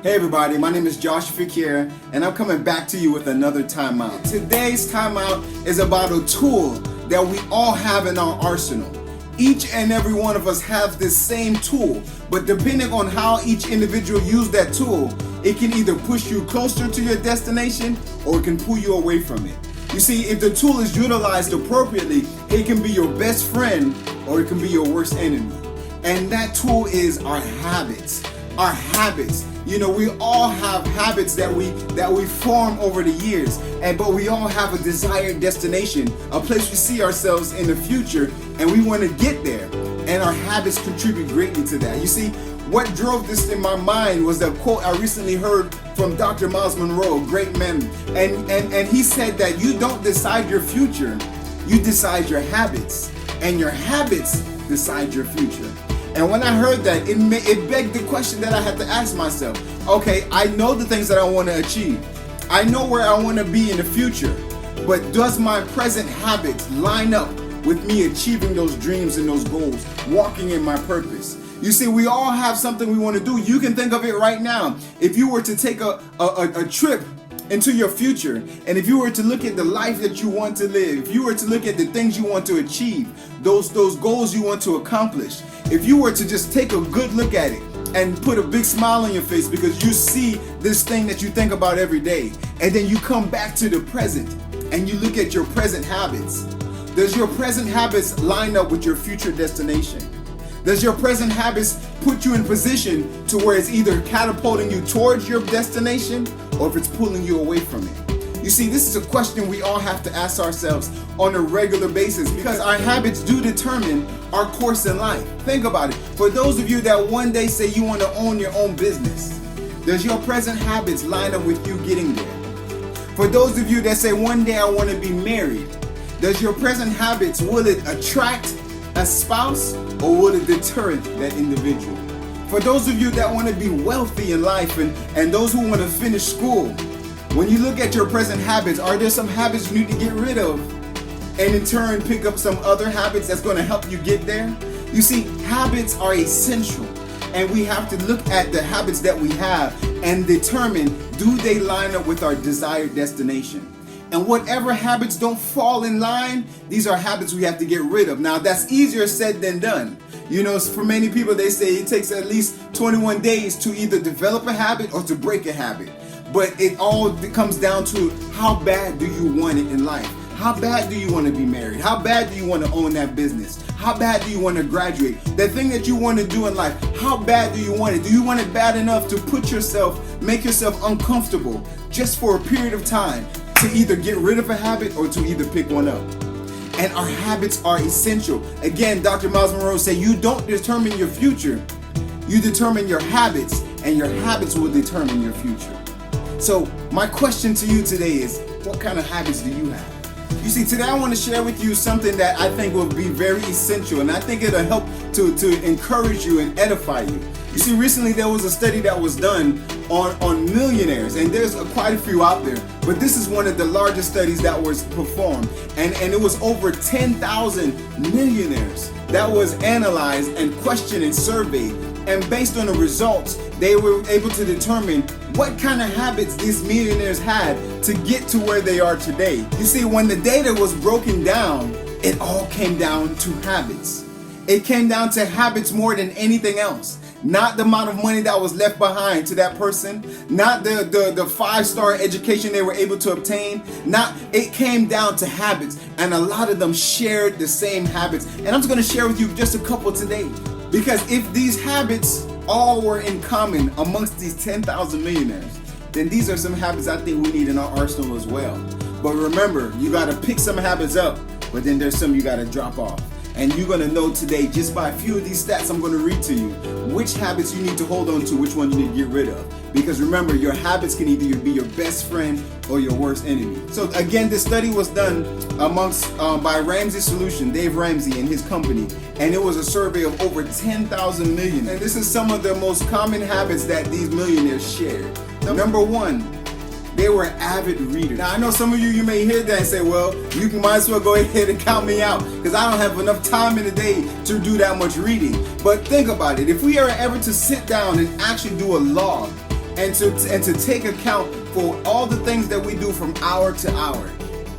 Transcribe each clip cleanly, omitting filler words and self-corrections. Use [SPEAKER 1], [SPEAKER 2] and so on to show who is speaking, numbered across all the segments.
[SPEAKER 1] Hey everybody, my name is Josh Fakir, and I'm coming back to you with another timeout. Today's timeout is about a tool that we all have in our arsenal. Each and every one of us have this same tool, but depending on how each individual uses that tool, it can either push you closer to your destination or it can pull you away from it. You see, if the tool is utilized appropriately, it can be your best friend or it can be your worst enemy. And that tool is our habits. Our habits. You know, we all have habits that we form over the years, but we all have a desired destination, a place we see ourselves in the future, and we want to get there. And our habits contribute greatly to that. You see, what drove this in my mind was a quote I recently heard from Dr. Myles Munroe, a great man, and he said that you don't decide your future, you decide your habits, and your habits decide your future. And when I heard that, it begged the question that I had to ask myself. Okay, I know the things that I want to achieve. I know where I want to be in the future. But does my present habits line up with me achieving those dreams and those goals, walking in my purpose? You see, we all have something we want to do. You can think of it right now. If you were to take a trip into your future, and if you were to look at the life that you want to live, if you were to look at the things you want to achieve, those goals you want to accomplish, if you were to just take a good look at it and put a big smile on your face because you see this thing that you think about every day, and then you come back to the present and you look at your present habits, does your present habits line up with your future destination? Does your present habits put you in position to where it's either catapulting you towards your destination or if it's pulling you away from it? You see, this is a question we all have to ask ourselves on a regular basis because our habits do determine our course in life. Think about it. For those of you that one day say you want to own your own business, does your present habits line up with you getting there? For those of you that say one day I want to be married, does your present habits, will it attract a spouse or will it deter that individual? For those of you that want to be wealthy in life and those who want to finish school, when you look at your present habits, are there some habits you need to get rid of and in turn pick up some other habits that's going to help you get there? You see, habits are essential, and we have to look at the habits that we have and determine, do they line up with our desired destination? And whatever habits don't fall in line, these are habits we have to get rid of. Now, that's easier said than done. You know, for many people, they say it takes at least 21 days to either develop a habit or to break a habit. But it all comes down to how bad do you want it in life? How bad do you want to be married? How bad do you want to own that business? How bad do you want to graduate? That thing that you want to do in life, how bad do you want it? Do you want it bad enough to make yourself uncomfortable just for a period of time to either get rid of a habit or to either pick one up? And our habits are essential. Again, Dr. Myles Munroe said you don't determine your future, you determine your habits, and your habits will determine your future. So my question to you today is, what kind of habits do you have? You see, today I want to share with you something that I think will be very essential, and I think it'll help to encourage you and edify you. You see, recently there was a study that was done on millionaires, and there's quite a few out there, but this is one of the largest studies that was performed, and it was over 10,000 millionaires that was analyzed and questioned and surveyed, and based on the results, they were able to determine what kind of habits these millionaires had to get to where they are today. You see, when the data was broken down, it all came down to habits. It came down to habits more than anything else. Not the amount of money that was left behind to that person, not the 5-star education they were able to obtain, it came down to habits, and a lot of them shared the same habits. And I'm just going to share with you just a couple today, because if these habits all were in common amongst these 10,000 millionaires, then these are some habits I think we need in our arsenal as well. But remember, you got to pick some habits up, but then there's some you got to drop off. And you're going to know today, just by a few of these stats I'm going to read to you, which habits you need to hold on to, which one you need to get rid of. Because remember, your habits can either be your best friend or your worst enemy. So again, this study was done by Ramsey Solution, Dave Ramsey and his company. And it was a survey of over 10,000 million. And this is some of the most common habits that these millionaires shared. Number one, they were avid readers. Now I know some of you may hear that and say, well, you might as well go ahead and count me out because I don't have enough time in the day to do that much reading. But think about it. If we are ever to sit down and actually do a log and to take account for all the things that we do from hour to hour.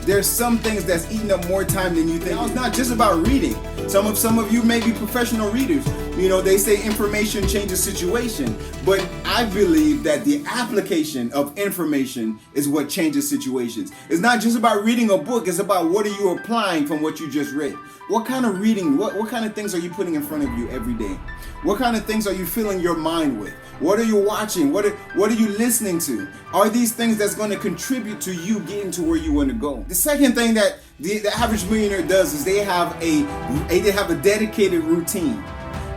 [SPEAKER 1] There's some things that's eating up more time than you think. Now, it's not just about reading. Some of you may be professional readers. You know, they say information changes situation, but I believe that the application of information is what changes situations. It's not just about reading a book, it's about what are you applying from what you just read. What kind of reading, what kind of things are you putting in front of you every day? What kind of things are you filling your mind with? What are you watching? What are you listening to? Are these things that's going to contribute to you getting to where you want to go? The second thing that the average millionaire does is they have a dedicated routine.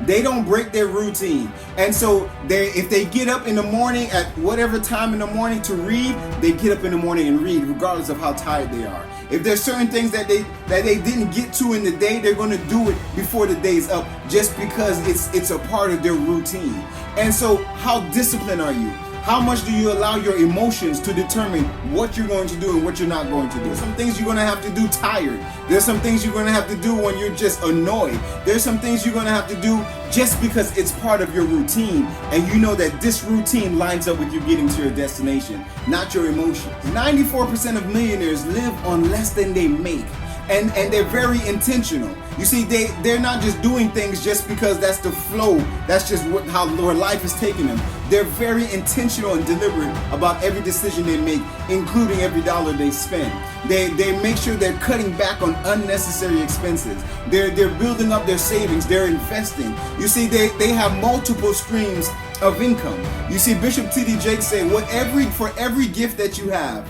[SPEAKER 1] They don't break their routine. And so if they get up in the morning at whatever time in the morning to read, they get up in the morning and read regardless of how tired they are. If there's certain things that they didn't get to in the day, they're going to do it before the day's up just because it's a part of their routine. And so how disciplined are you? How much do you allow your emotions to determine what you're going to do and what you're not going to do? There's some things you're going to have to do tired. There's some things you're going to have to do when you're just annoyed. There's some things you're going to have to do just because it's part of your routine and you know that this routine lines up with you getting to your destination, not your emotions. 94% of millionaires live on less than they make. And they're very intentional. You see, they're not just doing things just because that's the flow. That's just how life is taking them. They're very intentional and deliberate about every decision they make, including every dollar they spend. They make sure they're cutting back on unnecessary expenses. They're building up their savings. They're investing. You see, they have multiple streams of income. You see, Bishop T.D. Jakes said, for every gift that you have,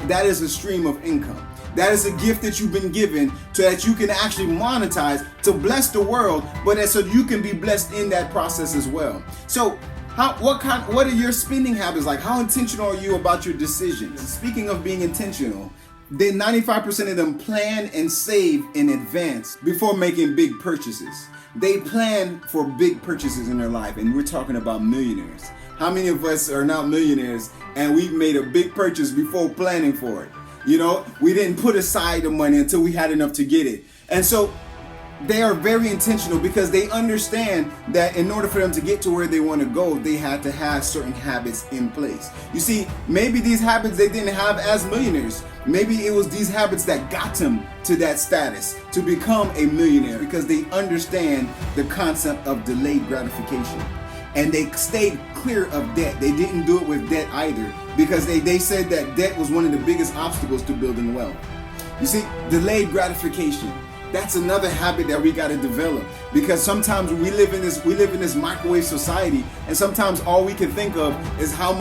[SPEAKER 1] that is a stream of income. That is a gift that you've been given so that you can actually monetize to bless the world, but so you can be blessed in that process as well. So what are your spending habits like? How intentional are you about your decisions? Speaking of being intentional, 95% of them plan and save in advance before making big purchases. They plan for big purchases in their life, and we're talking about millionaires. How many of us are not millionaires and we've made a big purchase before planning for it? You know, we didn't put aside the money until we had enough to get it. And so they are very intentional because they understand that in order for them to get to where they want to go, they had to have certain habits in place. You see, maybe these habits they didn't have as millionaires. Maybe it was these habits that got them to that status, to become a millionaire, because they understand the concept of delayed gratification. And they stayed clear of debt. They didn't do it with debt either, because they said that debt was one of the biggest obstacles to building wealth. You see, delayed gratification. That's another habit that we got to develop, because sometimes we live in this microwave society, and sometimes all we can think of is how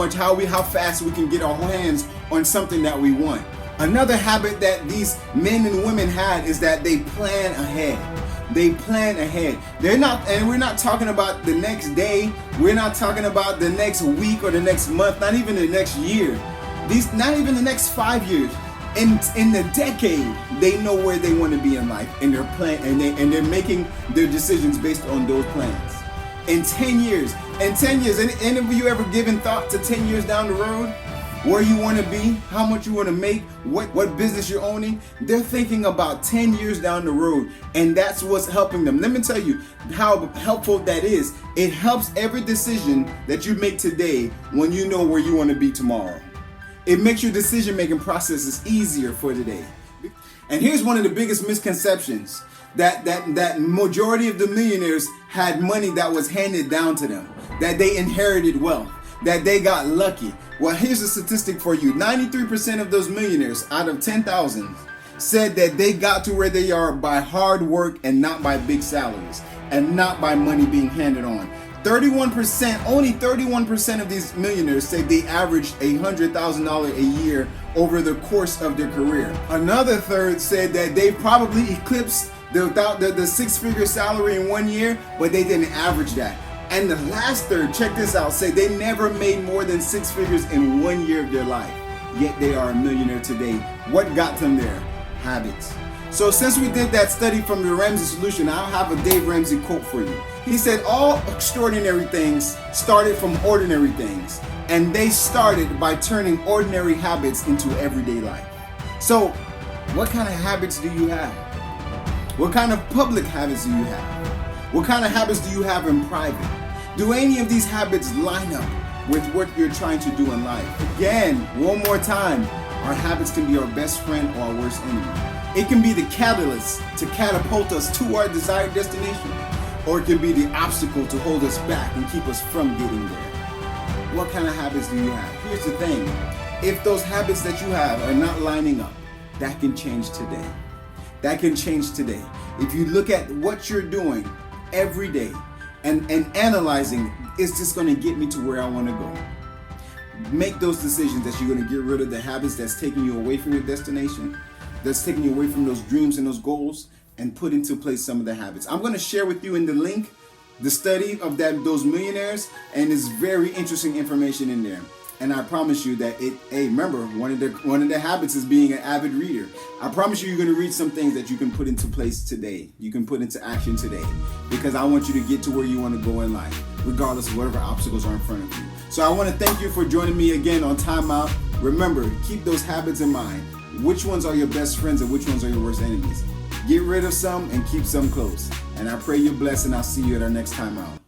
[SPEAKER 1] fast we can get our hands on something that we want. Another habit that these men and women had is that they plan ahead. They plan ahead. We're not talking about the next day. We're not talking about the next week or the next month, not even the next year. Not even the next 5 years. In the decade, they know where they want to be in life, and they're making their decisions based on those plans. In 10 years, any of you ever given thought to 10 years down the road? Where you want to be, how much you want to make, what business you're owning? They're thinking about 10 years down the road, and that's what's helping them. Let me tell you how helpful that is. It helps every decision that you make today when you know where you want to be tomorrow. It makes your decision-making processes easier for today. And here's one of the biggest misconceptions, that majority of the millionaires had money that was handed down to them, that they inherited wealth, that they got lucky. Well, here's a statistic for you. 93% of those millionaires out of 10,000 said that they got to where they are by hard work and not by big salaries and not by money being handed on. Only 31% of these millionaires say they averaged $100,000 a year over the course of their career. Another third said that they probably eclipsed the six-figure salary in 1 year, but they didn't average that. And the last third, check this out, say they never made more than 6 figures in 1 year of their life, yet they are a millionaire today. What got them there? Habits. So since we did that study from the Ramsey Solution, I'll have a Dave Ramsey quote for you. He said, all extraordinary things started from ordinary things, and they started by turning ordinary habits into everyday life. So what kind of habits do you have? What kind of public habits do you have? What kind of habits do you have in private? Do any of these habits line up with what you're trying to do in life. Again, one more time, our habits can be our best friend or our worst enemy. It can be the catalyst to catapult us to our desired destination, or it can be the obstacle to hold us back and keep us from getting there. What kind of habits do you have? Here's the thing. If those habits that you have are not lining up, that can change today. That can change today. If you look at what you're doing every day and analyzing, is this going to get me to where I want to go? Make those decisions that you're going to get rid of the habits that's taking you away from your destination, that's taking you away from those dreams and those goals, and put into place some of the habits. I'm going to share with you in the link the study of those millionaires, and it's very interesting information in there. And I promise you that remember, one of the habits is being an avid reader. I promise you, you're going to read some things that you can put into place today. You can put into action today, because I want you to get to where you want to go in life, regardless of whatever obstacles are in front of you. So I want to thank you for joining me again on Time Out. Remember, keep those habits in mind. Which ones are your best friends and which ones are your worst enemies? Get rid of some and keep some close. And I pray you're blessed, and I'll see you at our next Time Out.